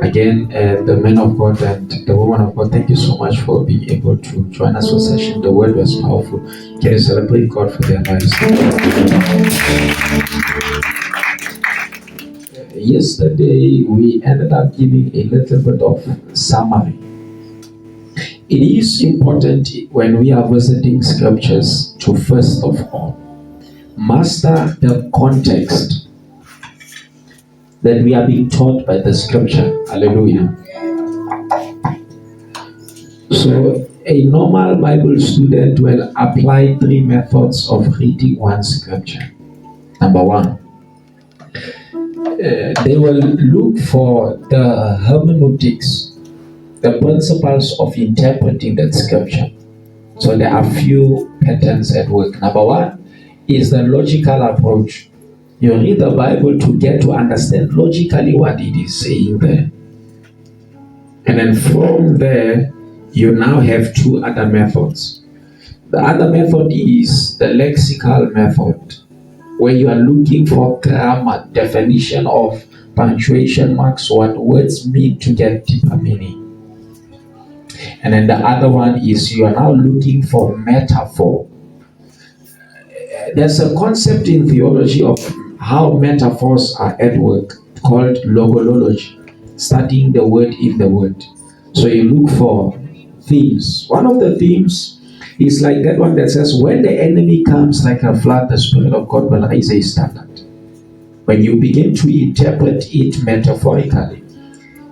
Again, the men of God and the woman of God, thank you so much for being able to join us for session. The word was powerful. Can you celebrate God for their lives? Yesterday, we ended up giving a little bit of summary. It is important when we are visiting scriptures to first of all master the context that we are being taught by the scripture. Hallelujah. So a normal Bible student will apply 3 methods of reading one scripture. Number 1, they will look for the hermeneutics, the principles of interpreting that scripture. So there are few patterns at work. Number 1 is the logical approach. You read the Bible to get to understand logically what it is saying there. And then from there, you now have 2 other methods. The other method is the lexical method, where you are looking for grammar, definition of punctuation marks, what words mean to get deeper meaning. And then the other one is you are now looking for metaphor. There's a concept in theology of how metaphors are at work called logology, studying the word in the word. So you look for themes. One of the themes is like that one that says, when the enemy comes like a flood, the Spirit of God will raise a standard. When you begin to interpret it metaphorically,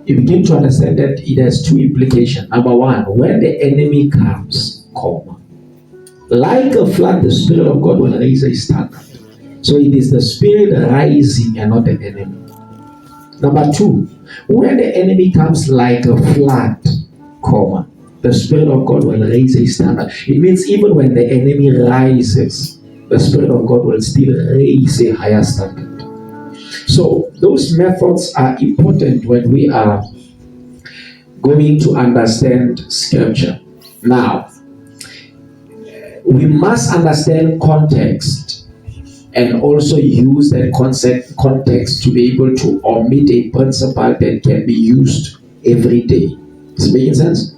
you begin to understand that it has 2 implications. Number 1, when the enemy comes, like a flood, the Spirit of God will raise a standard. So it is the Spirit rising and not the enemy. Number 2, when the enemy comes like a flood, the Spirit of God will raise a standard. It means even when the enemy rises, the Spirit of God will still raise a higher standard. So those methods are important when we are going to understand scripture. Now, we must understand context and also use that context to be able to omit a principle that can be used every day. Is it making sense?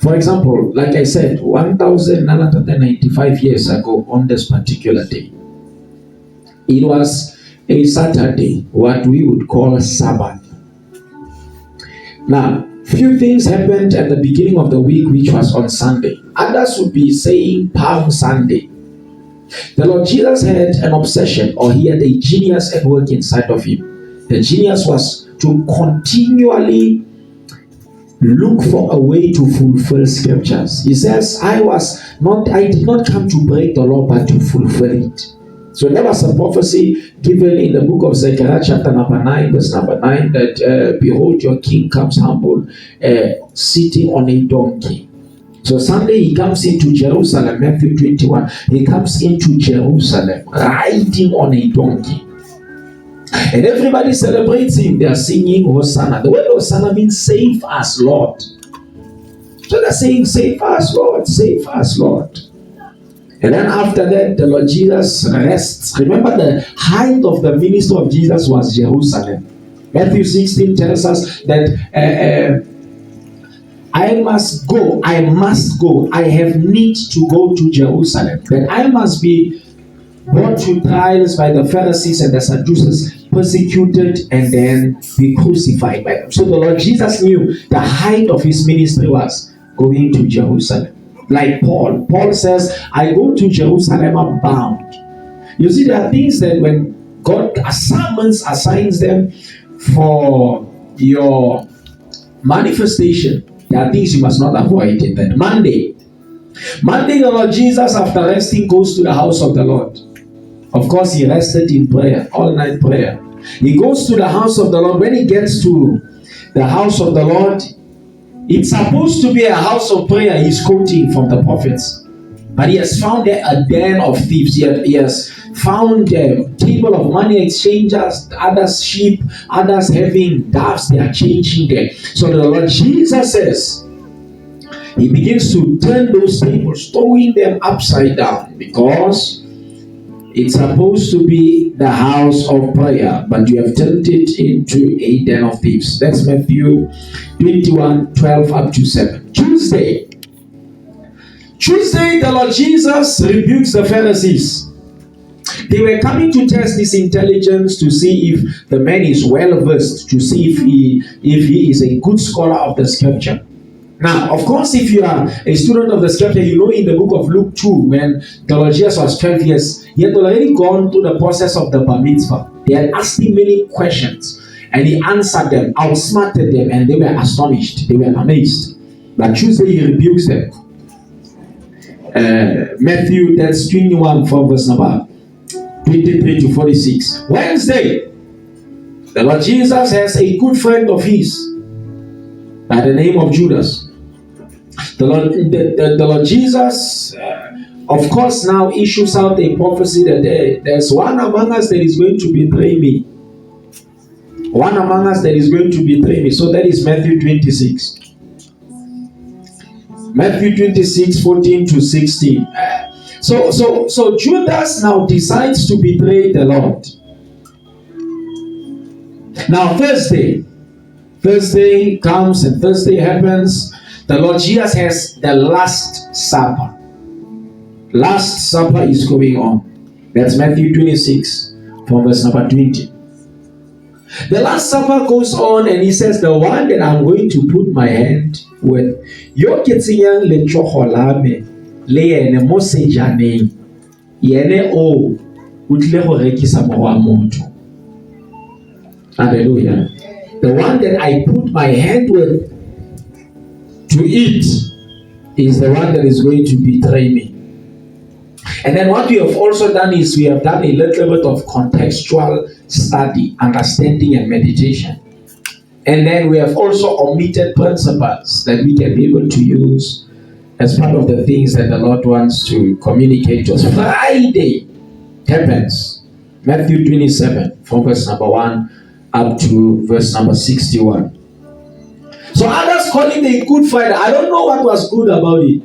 For example, like I said, 1995 years ago on this particular day, it was a Saturday, what we would call a Sabbath. Now, few things happened at the beginning of the week, which was on Sunday. Others would be saying Palm Sunday. The Lord Jesus had an obsession, or he had a genius at work inside of him. The genius was to continually look for a way to fulfill scriptures. He says, I did not come to break the law, but to fulfill it. So there was a prophecy given in the book of Zechariah chapter number 9, verse number 9, that behold, your king comes humble, sitting on a donkey. So Sunday he comes into Jerusalem, Matthew 21, he comes into Jerusalem riding on a donkey. And everybody celebrates him. They are singing Hosanna. The word Hosanna means save us, Lord. So they're saying, save us, Lord, save us, Lord. And then after that, the Lord Jesus rests. Remember, the height of the ministry of Jesus was Jerusalem. Matthew 16 tells us that I must go. I have need to go to Jerusalem. That I must be brought to trials by the Pharisees and the Sadducees, persecuted, and then be crucified by them. So the Lord Jesus knew the height of his ministry was going to Jerusalem. Like Paul says, I go to Jerusalem, I'm bound. You see, there are things that when God assigns them for your manifestation, there are things you must not avoid in that. Monday, the Lord Jesus, after resting, goes to the house of the Lord. Of course, he rested in prayer, all night prayer. He goes to the house of the Lord. When he gets to the house of the Lord, it's supposed to be a house of prayer. He's quoting from the prophets. But he has found there a den of thieves. He has found a table of money exchangers, others sheep, others having doves. They are changing there. So the Lord Jesus says, he begins to turn those tables, throwing them upside down, because It's supposed to be the house of prayer, but you have turned it into a den of thieves. That's Matthew 21:12 up to 7. Tuesday, the Lord Jesus rebukes the Pharisees. They were coming to test his intelligence to see if the man is well versed, to see if he is a good scholar of the scripture. Now, of course, if you are a student of the scripture, you know in the book of Luke 2, when the Lord Jesus was 12 years, he had already gone through the process of the bar mitzvah. They had asked him many questions, and he answered them, outsmarted them, and they were astonished. They were amazed. But Tuesday, he rebukes them. Matthew, that's 21 from verse number 23 to 46. Wednesday, the Lord Jesus has a good friend of his by the name of Judas. The Lord Jesus, of course, now issues out a prophecy that there's one among us that is going to betray me. One among us that is going to betray me. So that is Matthew 26. Matthew 26, 14 to 16. So Judas now decides to betray the Lord. Now Thursday comes and Thursday happens. The Lord Jesus has the Last Supper. Last Supper is going on. That's Matthew 26 from verse number 20. The Last Supper goes on and he says, the one that I'm going to put my hand with, yo ketsinyang le chokolame le ene mo sejaneng yene o utlile go rekisa mo wa motho. Hallelujah. The one that I put my hand with to eat is the one that is going to betray me. And then what we have also done is we have done a little bit of contextual study, understanding and meditation. And then we have also omitted principles that we can be able to use as part of the things that the Lord wants to communicate to us. Friday happens. Matthew 27 from verse number 1 up to verse number 61. So others call it a Good Friday. I don't know what was good about it.